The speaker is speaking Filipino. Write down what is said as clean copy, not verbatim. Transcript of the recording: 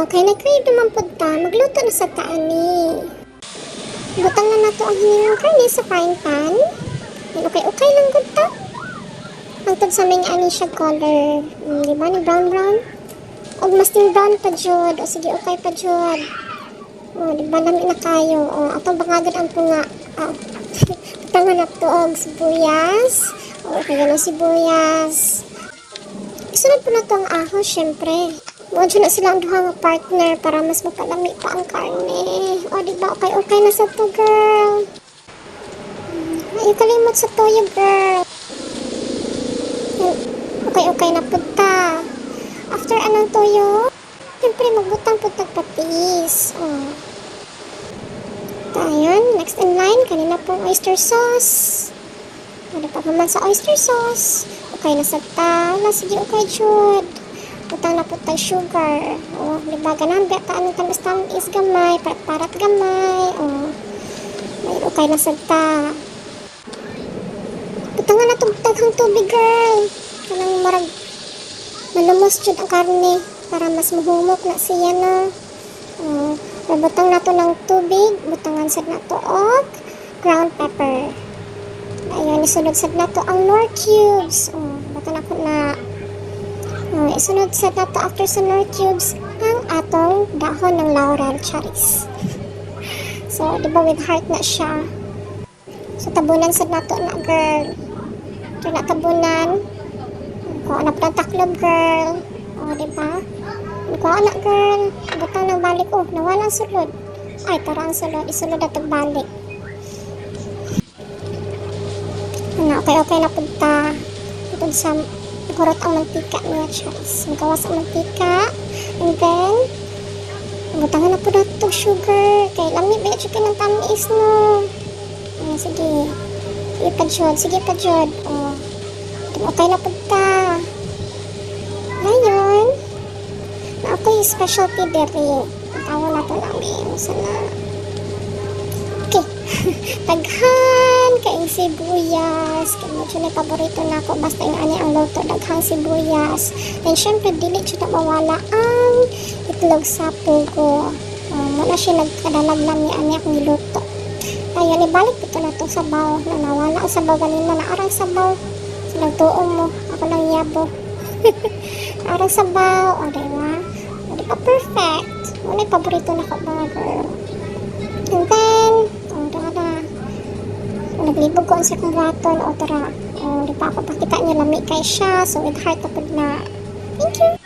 Okay, nag-crave naman po ta. Magluto na sa taani. Butang na nato ang hinilang karne sa frying pan. And okay lang gud ta. Hangtod sa may ani siya color. Di ba ni brown? O mas ting brown pa jud. O sige, okay pa jud. O, di ba lami na kayo. O, atong bangagad ang tunga. O, butangan na to og sibuyas. O, kaya ng sibuyas. Isunod po na to ang ahos, syempre. Medyo na sila ang duha nga partner para mas mapalami pa ang karne. O, diba? Okay na sa to, girl. Ay, kalimot sa toyo, girl. Okay na po ta. After anong toyo, siyempre magbutang po tagpatis. O. Ayan, next in line, kanina pong oyster sauce. O, diba pa man sa oyster sauce. Okay na sa ta. Sige, okay, jud. Butang na po tayo sugar. O, diba, ganang beta ang tamis-tamis gamay, parat gamay. O, may okay na sa ta. Butang na itong taghang tubig, girl. Kanang marag malumos jud ang karne para mas mahumok na siya, no. O, butang na to ng tubig. Butangan sad na to og ground pepper. Ayan, isunod sad na to ang Knorr cubes. O, butang na po na. Isunod sa nato after sa Knorr cubes ang atong dahon ng laurel cherries. So, di ba with heart na siya. So, tabunan sa nato na, girl. Ito na tabunan. Kuha na po ng taklob, girl. O, di ba? Kuha na, girl. Butang ng balik. Oh, nawala ang sulod. Ay, tara ang sulod. Isulod na balik. Okay na punta. Ito sa hurot ang mantika niya, Charles. Magawas ang mantika. And then, butangan na po na itong sugar. Kaya lami ba yung chicken ng tamis, no? Sige. Sige pa, Jod. Okay na po ta. Ngayon, na ako yung specialty berry. Tawa na po namin. Sana. Okay. Daghan kaing sibuyas. Kaya medyo na paborito na ako. Basta yung ani ang luto. Daghang sibuyas. And syempre, dili siya na mawala ang itlog sa pugo. Muna siya nagkadalag lang ni ani ang niluto. Ayun, ibalik ito na itong sabaw. Na nawala ang sabaw ganina. Naarang sabaw. So, nagtuong mo. Ako lang yabo. Naarang sabaw. O, diba? O, diba? Perfect. Muna yung paborito na ko mga girl. And then, naglibog ko ang second button. O, tara. O, di pa ako pakita niya lami kay siya. So, with heart na. Thank you.